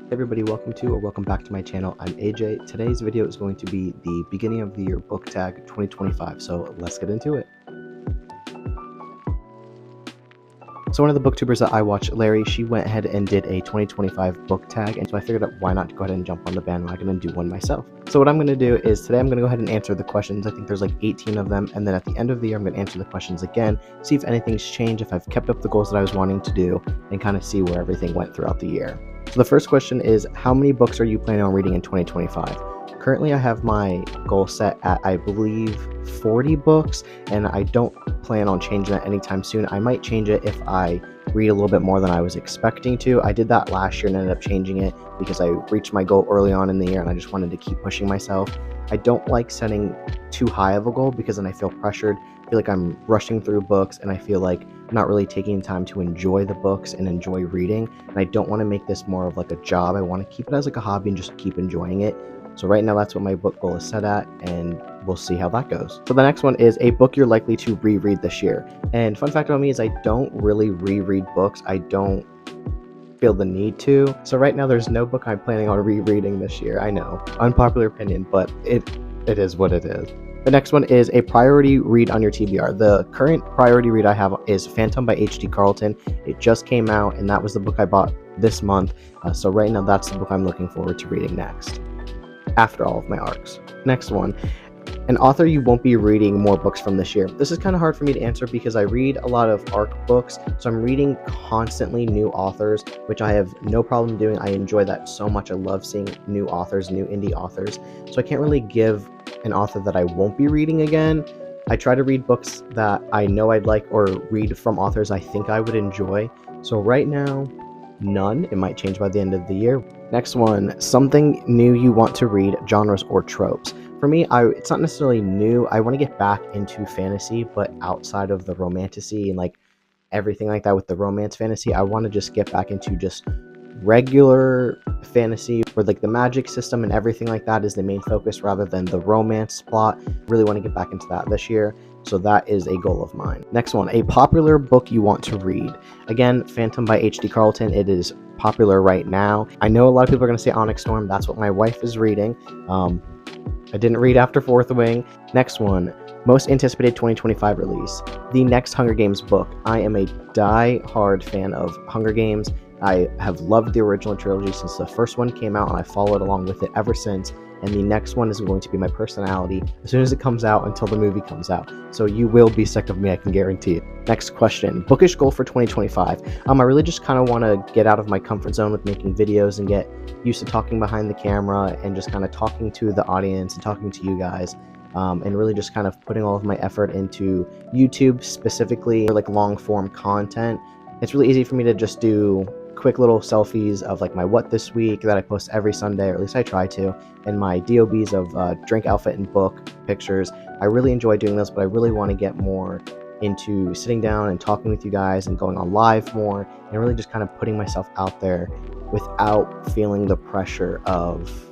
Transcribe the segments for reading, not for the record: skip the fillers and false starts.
Hey everybody, welcome back to my channel. I'm AJ. Today's video is going to be the beginning of the year book tag 2025, so let's get into it. So one of the booktubers that I watch, Larry, she went ahead and did a 2025 book tag, and so I figured out why not go ahead and jump on the bandwagon and do one myself. So what I'm going to do is today I'm going to go ahead and answer the questions. I think there's like 18 of them, and then at the end of the year I'm going to answer the questions again, see if anything's changed, if I've kept up the goals that I was wanting to do, and kind of see where everything went throughout the year. So the first question is, how many books are you planning on reading in 2025? Currently, I have my goal set at, I believe, 40 books, and I don't plan on changing that anytime soon. I might change it if I read a little bit more than I was expecting to. I did that last year and ended up changing it because I reached my goal early on in the year and I just wanted to keep pushing myself. I don't like setting too high of a goal because then I feel pressured. I feel like I'm rushing through books and I feel like I'm not really taking time to enjoy the books and enjoy reading. And I don't want to make this more of like a job. I want to keep it as like a hobby and just keep enjoying it. So right now that's what my book goal is set at, and we'll see how that goes. So the next one is a book you're likely to reread this year. And fun fact about me is I don't really reread books. I don't feel the need to. So right now there's no book I'm planning on rereading this year. I know, unpopular opinion, but it is what it is. The next one is a priority read on your TBR. The current priority read I have is Phantom by H.D. Carlton. It just came out and that was the book I bought this month. So right now that's the book I'm looking forward to reading next, after all of my arcs. Next one, an author you won't be reading more books from this year. This is kind of hard for me to answer because I read a lot of arc books, so I'm reading constantly new authors, which I have no problem doing. I enjoy that so much. I love seeing new authors, new indie authors, so I can't really give an author that I won't be reading again. I try to read books that I know I'd like or read from authors I think I would enjoy. So right now, none. It might change by the end of the year. Next one, something new you want to read, genres or tropes. For me, it's not necessarily new. I want to get back into fantasy, but outside of the romantasy and like everything like that with the romance fantasy, I want to just get back into just regular fantasy where like the magic system and everything like that is the main focus rather than the romance plot. Really want to get back into that this year. So that is a goal of mine. Next one, a popular book you want to read. Again, Phantom by H.D. Carlton. It is popular right now. I know a lot of people are going to say Onyx Storm. That's what my wife is reading. I didn't read After Fourth Wing. Next one, most anticipated 2025 release. The next Hunger Games book. I am a die-hard fan of Hunger Games. I have loved the original trilogy since the first one came out, and I followed along with it ever since. And the next one is going to be my personality as soon as it comes out until the movie comes out. So you will be sick of me, I can guarantee it. Next question, bookish goal for 2025. I really just kind of want to get out of my comfort zone with making videos and get used to talking behind the camera and just kind of talking to the audience and talking to you guys. And really just kind of putting all of my effort into YouTube specifically, or like long form content. It's really easy for me to just do quick little selfies of like my what this week that I post every Sunday, or at least I try to, and my DOBs of drink, outfit, and book pictures. I really enjoy doing this, but I really want to get more into sitting down and talking with you guys and going on live more, and really just kind of putting myself out there without feeling the pressure of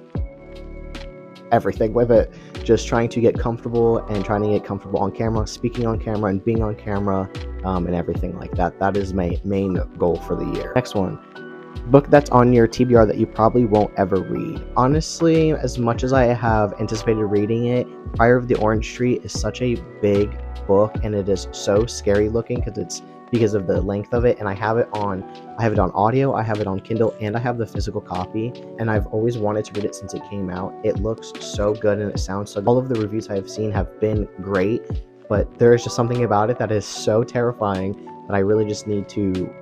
everything with it. Just trying to get comfortable and trying to get comfortable on camera, speaking on camera and being on camera, and everything like that. That is my main goal for the year. Next one, book that's on your TBR that you probably won't ever read. Honestly, as much as I have anticipated reading it, Fire of the Orange Tree is such a big book and it is so scary looking because of the length of it, and I have it on audio, I have it on Kindle, and I have the physical copy, and I've always wanted to read it since it came out. It looks so good and it sounds so good. All of the reviews I have seen have been great, but there is just something about it that is so terrifying that I really just need to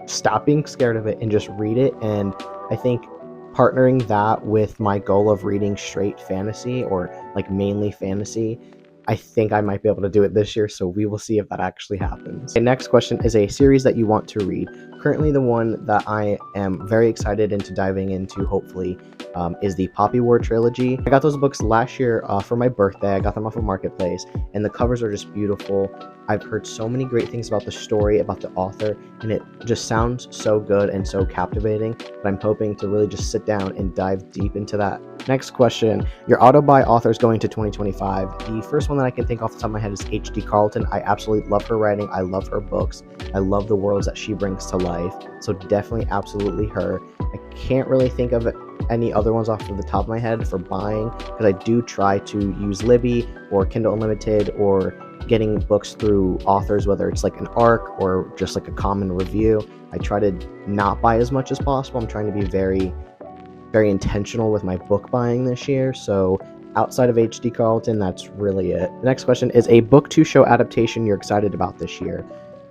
stop being scared of it and just read it. And I think partnering that with my goal of reading straight fantasy, or like mainly fantasy, I think I might be able to do it this year, so we will see if that actually happens. The next question is a series that you want to read. Currently, the one that I am very excited into diving into, hopefully, is the Poppy War trilogy. I got those books last year for my birthday. I got them off of Marketplace, and the covers are just beautiful. I've heard so many great things about the story, about the author, and it just sounds so good and so captivating that I'm hoping to really just sit down and dive deep into that. Next question, your auto-buy authors going to 2025. The first one one that I can think off the top of my head is H.D. Carlton. I absolutely love her writing. I love her books. I love the worlds that she brings to life. So definitely, absolutely her. I can't really think of any other ones off of the top of my head for buying, because I do try to use Libby or Kindle Unlimited or getting books through authors, whether it's like an ARC or just like a common review. I try to not buy as much as possible. I'm trying to be very, very intentional with my book buying this year. So outside of H.D. Carlton, that's really it. The next question is a book to show adaptation you're excited about this year.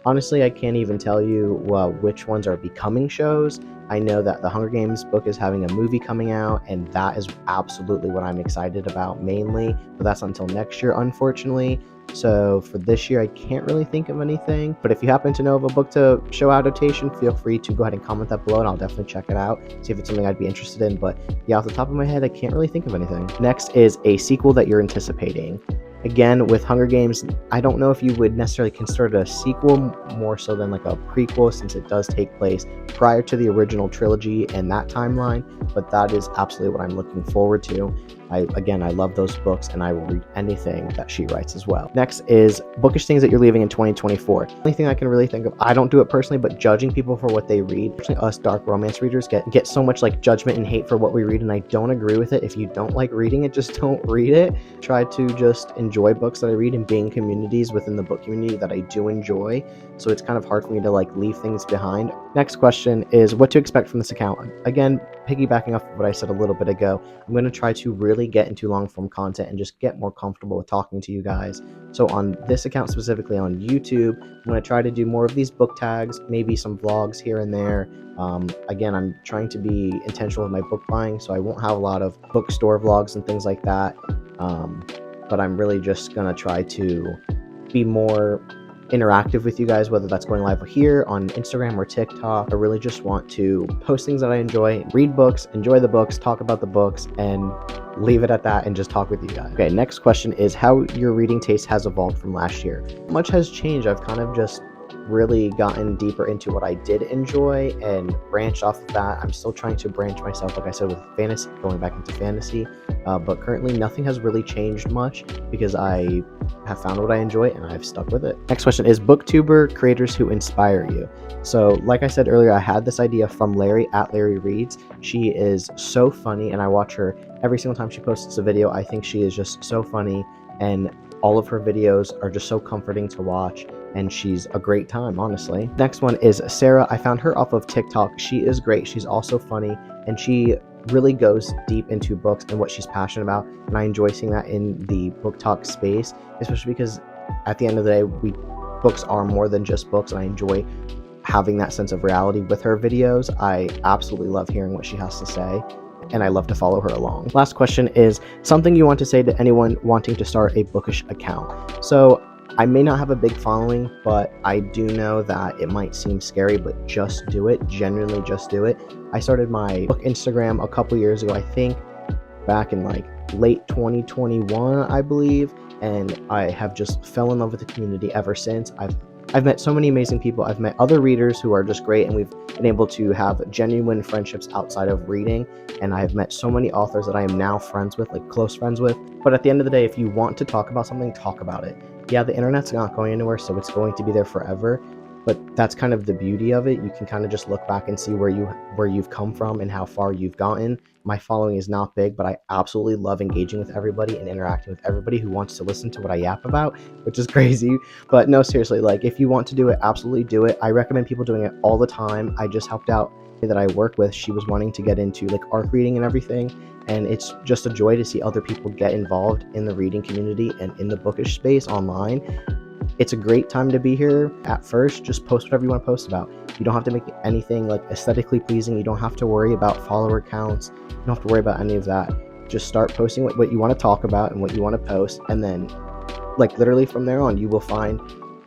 Honestly, I can't even tell you which ones are becoming shows. I know that the Hunger Games book is having a movie coming out, and that is absolutely what I'm excited about mainly, but that's not until next year, unfortunately. So for this year, I can't really think of anything, but if you happen to know of a book to show adaptation, feel free to go ahead and comment that below, and I'll definitely check it out, see if it's something I'd be interested in. But yeah, off the top of my head, I can't really think of anything. Next is a sequel that you're anticipating. Again, with Hunger Games, I don't know if you would necessarily consider it a sequel, more so than like a prequel, since it does take place prior to the original trilogy and that timeline, but that is absolutely what I'm looking forward to. I love those books, and I will read anything that she writes as well. Next is bookish things that you're leaving in 2024. The only thing I can really think of, I don't do it personally, but judging people for what they read. Especially us dark romance readers get so much like judgment and hate for what we read, and I don't agree with it. If you don't like reading it, just don't read it. Try to just enjoy books that I read and be in communities within the book community that I do enjoy. So it's kind of hard for me to like leave things behind. Next question is what to expect from this account. Again, piggybacking off of what I said a little bit ago, I'm going to try to really get into long form content and just get more comfortable with talking to you guys. So on this account, specifically on YouTube, I'm going to try to do more of these book tags, maybe some vlogs here and there. Again, I'm trying to be intentional with my book buying, so I won't have a lot of bookstore vlogs and things like that. But I'm really just going to try to be more interactive with you guys, whether that's going live here on Instagram or TikTok. I really just want to post things that I enjoy, read books, enjoy the books, talk about the books, and leave it at that and just talk with you guys. Okay, next question is how your reading taste has evolved from last year. Much has changed. I've kind of just really gotten deeper into what I did enjoy and branched off of that. I'm still trying to branch myself, like I said, with fantasy, going back into fantasy, but currently nothing has really changed much because I have found what I enjoy and I've stuck with it. Next question is booktuber creators who inspire you. So like I said earlier, I had this idea from Larry at Larry Reads. She is so funny, and I watch her every single time she posts a video. I think she is just so funny, and all of her videos are just so comforting to watch, and she's a great time, honestly. Next one is Sera. I found her off of TikTok. She is great. She's also funny, and she really goes deep into books and what she's passionate about, and I enjoy seeing that in the book talk space, especially because at the end of the day, books are more than just books, and I enjoy having that sense of reality with her videos. I absolutely love hearing what she has to say, and I love to follow her along. Last question is something you want to say to anyone wanting to start a bookish account. So I may not have a big following, but I do know that it might seem scary, but just do it. Genuinely just do it. I started my book Instagram a couple years ago, I think back in like late 2021, I believe, and I have just fell in love with the community ever since. I've met so many amazing people. I've met other readers who are just great, and we've been able to have genuine friendships outside of reading, and I've met so many authors that I am now friends with, like close friends with. But at the end of the day, if you want to talk about something, talk about it. Yeah, the internet's not going anywhere, so it's going to be there forever, but that's kind of the beauty of it. You can kind of just look back and see where you've come from and how far you've gotten. My following is not big, but I absolutely love engaging with everybody and interacting with everybody who wants to listen to what I yap about, which is crazy. But no, seriously, like if you want to do it, absolutely do it. I recommend people doing it all the time. I just helped out that I work with. She was wanting to get into like ARC reading and everything, and it's just a joy to see other people get involved in the reading community and in the bookish space online. It's a great time to be here. At first, just post whatever you want to post about. You don't have to make anything like aesthetically pleasing. You don't have to worry about follower counts. You don't have to worry about any of that. Just start posting what you want to talk about and what you want to post, and then like literally from there on, you will find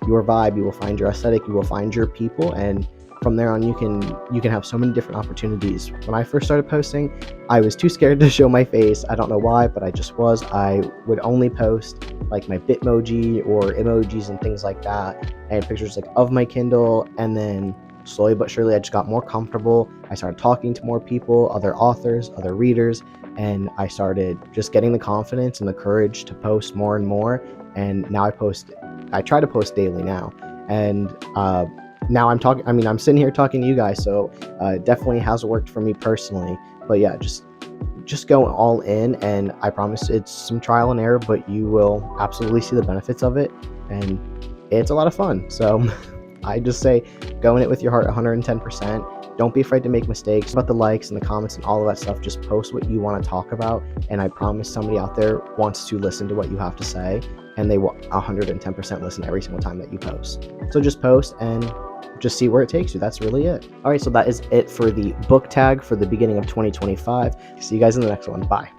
your vibe, you will find your aesthetic, you will find your people, and from there on you can have so many different opportunities. When I first started posting, I was too scared to show my face. I don't know why, but I just was. I would only post like my Bitmoji or emojis and things like that, and pictures like of my Kindle, and then slowly but surely I just got more comfortable. I started talking to more people, other authors, other readers, and I started just getting the confidence and the courage to post more and more. And now I try to post daily now. And now I'm sitting here talking to you guys, so it definitely has worked for me personally. But yeah, just go all in, and I promise it's some trial and error, but you will absolutely see the benefits of it, and it's a lot of fun. So I just say go in it with your heart 110%. Don't be afraid to make mistakes. About the likes and the comments and all of that stuff, just post what you want to talk about, and I promise somebody out there wants to listen to what you have to say, and they will 110% listen every single time that you post. So just post and just see where it takes you. That's really it. All right, so that is it for the book tag for the beginning of 2025. See you guys in the next one. Bye.